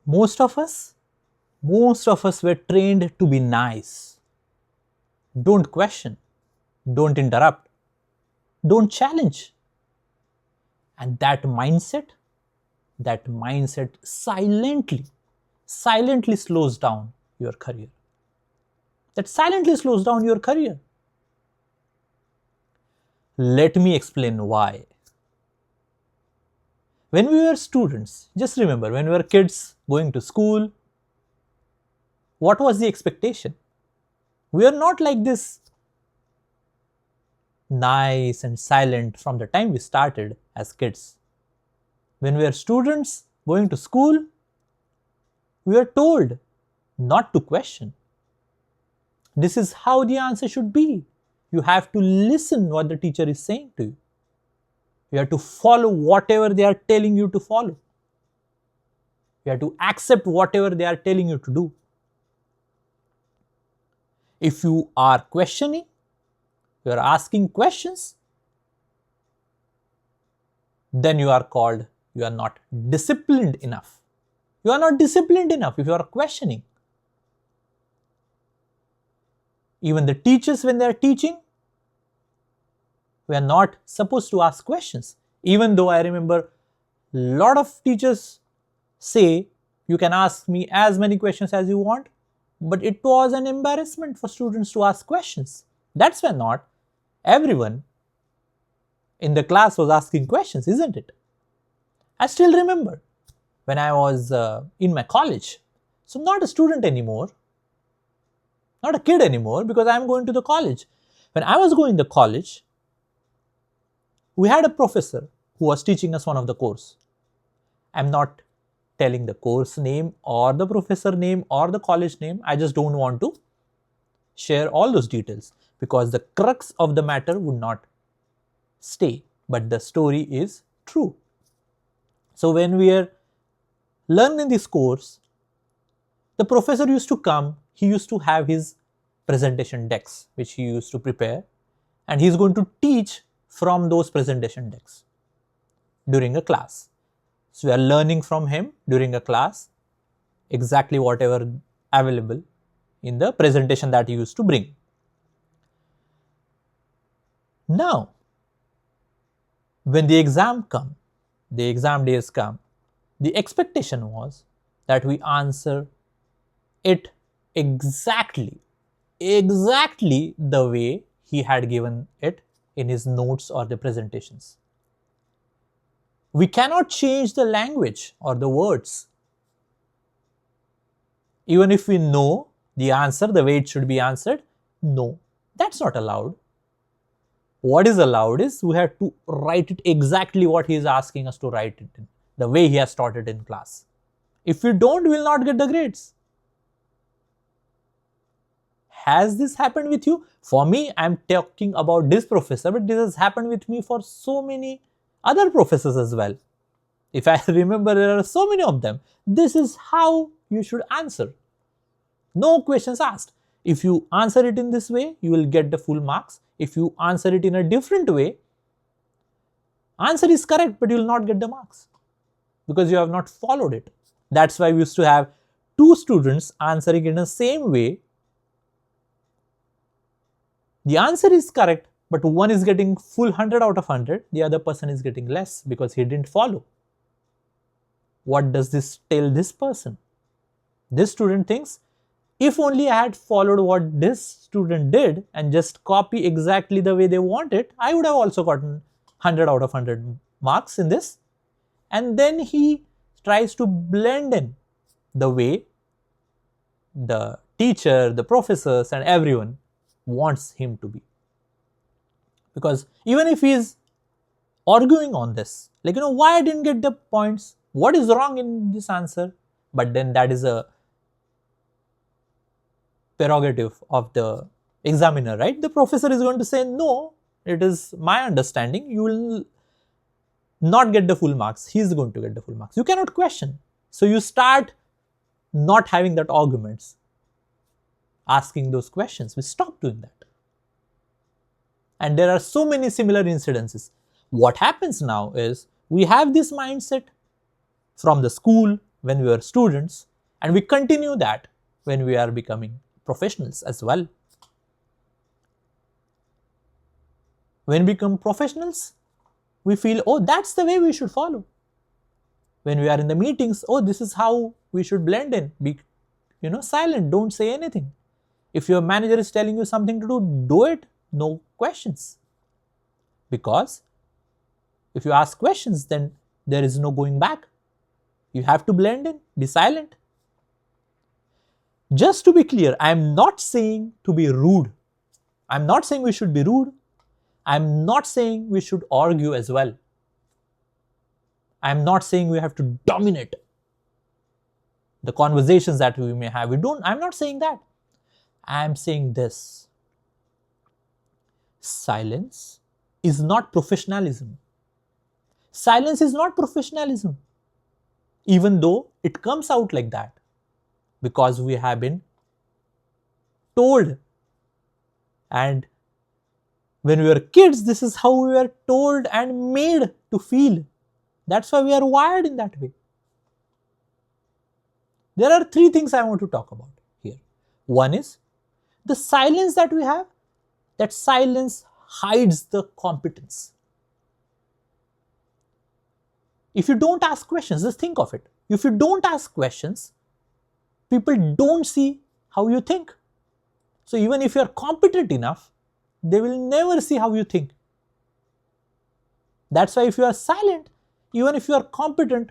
Most of us, most of us were trained to be nice. Don't question, don't interrupt, don't challenge. And that mindset silently slows down your career. That silently slows down your career. Let me explain why. When we were students, just remember, when we were kids going to school, what was the expectation? We are not like this nice and silent from the time we started as kids. When we are students going to school, we are told not to question. This is how the answer should be. You have to listen what the teacher is saying to you. You have to follow whatever they are telling you to follow. You have to accept whatever they are telling you to do. If you are questioning, you are asking questions, then you are not disciplined enough. You are not disciplined enough if you are questioning. Even the teachers, when they are teaching, we are not supposed to ask questions. Even though I remember a lot of teachers say, you can ask me as many questions as you want, but it was an embarrassment for students to ask questions. That's why not everyone in the class was asking questions, isn't it? I still remember when I was in my college. So, not a student anymore, not a kid anymore, because I'm going to the college. When I was going to college, we had a professor who was teaching us one of the course. I'm not telling the course name or the professor name or the college name. I just don't want to share all those details because the crux of the matter would not stay, but the story is true. So when we are learning this course, the professor used to come, he used to have his presentation decks which he used to prepare, and he's going to teach from those presentation decks during a class. So we are learning from him during a class exactly whatever available in the presentation that he used to bring. Now, when the exam days come, the expectation was that we answer it exactly the way he had given it in his notes or the presentations. We cannot change the language or the words. Even if we know the answer, the way it should be answered, no, that's not allowed. What is allowed is we have to write it exactly what he is asking us to write it in, the way he has taught it in class. If we don't, we will not get the grades. Has this happened with you? For me, I'm talking about this professor, but this has happened with me for so many other professors as well. If I remember, there are so many of them. This is how you should answer. No questions asked. If you answer it in this way, you will get the full marks. If you answer it in a different way, answer is correct, but you will not get the marks because you have not followed it. That's why we used to have two students answering in the same way. The answer is correct, but one is getting full 100 out of 100, the other person is getting less because he didn't follow. What does this tell this person? This student thinks, if only I had followed what this student did and just copy exactly the way they want it, I would have also gotten 100 out of 100 marks in this. And then he tries to blend in the way the teacher, the professors, and everyone wants him to be. Because even if he is arguing on this, like, why I didn't get the points, what is wrong in this answer, but then that is a prerogative of the examiner, right? The professor is going to say, no, it is my understanding, you will not get the full marks, he is going to get the full marks. You cannot question. So you start not having that arguments, asking those questions. We stop doing that. And there are so many similar incidences. What happens now is we have this mindset from the school, when we were students, and we continue that when we are becoming professionals as well. When we become professionals, we feel, oh, that's the way we should follow. When we are in the meetings, oh, this is how we should blend in. Be, silent, don't say anything. If your manager is telling you something to do it, no questions. Because if you ask questions, then there is no going back. You have to blend in, be silent. Just to be clear, I am not saying to be rude. I am not saying we should be rude. I am not saying we should argue as well. I am not saying we have to dominate the conversations that we may have. I'm not saying that. I am saying this. Silence is not professionalism. Silence is not professionalism. Even though it comes out like that. Because we have been told, and when we were kids, this is how we were told and made to feel. That's why we are wired in that way. There are three things I want to talk about here. One is the silence that we have. That silence hides the competence. If you don't ask questions, just think of it. If you don't ask questions, people don't see how you think. So even if you are competent enough, they will never see how you think. That's why if you are silent, even if you are competent,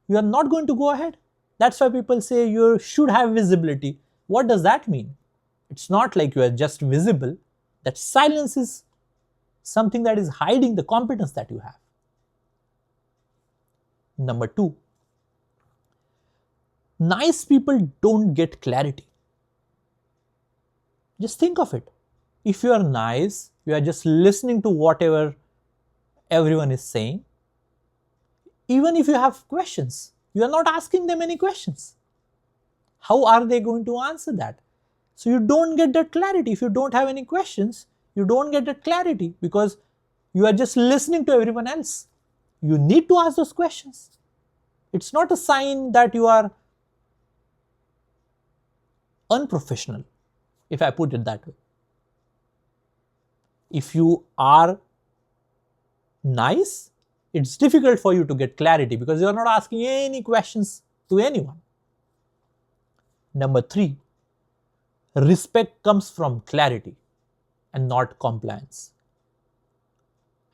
you are not going to go ahead. That's why people say you should have visibility. What does that mean? It's not like you are just visible. That silence is something that is hiding the competence that you have. Number two, nice people don't get clarity. Just think of it. If you are nice, you are just listening to whatever everyone is saying. Even if you have questions, you are not asking them any questions. How are they going to answer that? So you don't get that clarity. If you don't have any questions, you don't get that clarity because you are just listening to everyone else. You need to ask those questions. It's not a sign that you are unprofessional, if I put it that way. If you are nice, it's difficult for you to get clarity because you are not asking any questions to anyone. Number three, respect comes from clarity and not compliance.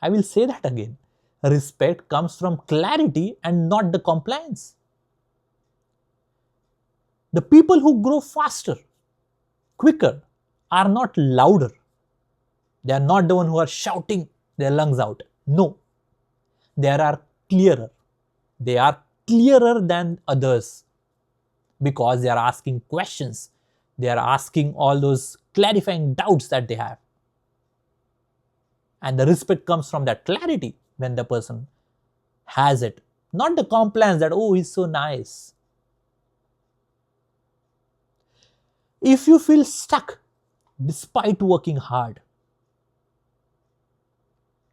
I will say that again. Respect comes from clarity and not the compliance. The people who grow faster, quicker, are not louder. They are not the one who are shouting their lungs out. No. They are clearer. They are clearer than others because they are asking questions. They are asking all those clarifying doubts that they have. And the respect comes from that clarity when the person has it. Not the compliance that, oh, he's so nice. If you feel stuck despite working hard,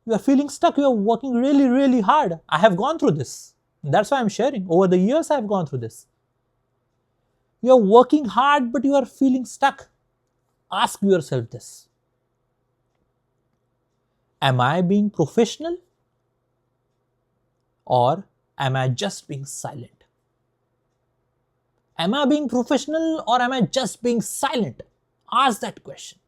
you are feeling stuck, you are working really, really hard. I have gone through this. That's why I'm sharing. Over the years, I have gone through this. You are working hard, but you are feeling stuck. Ask yourself this. Am I being professional? Or am I just being silent? Am I being professional or am I just being silent? Ask that question.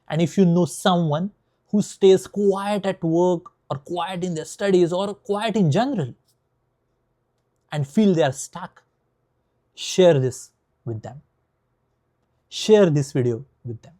And if you know someone who stays quiet at work or quiet in their studies or quiet in general and feel they are stuck, share this with them. Share this video with them.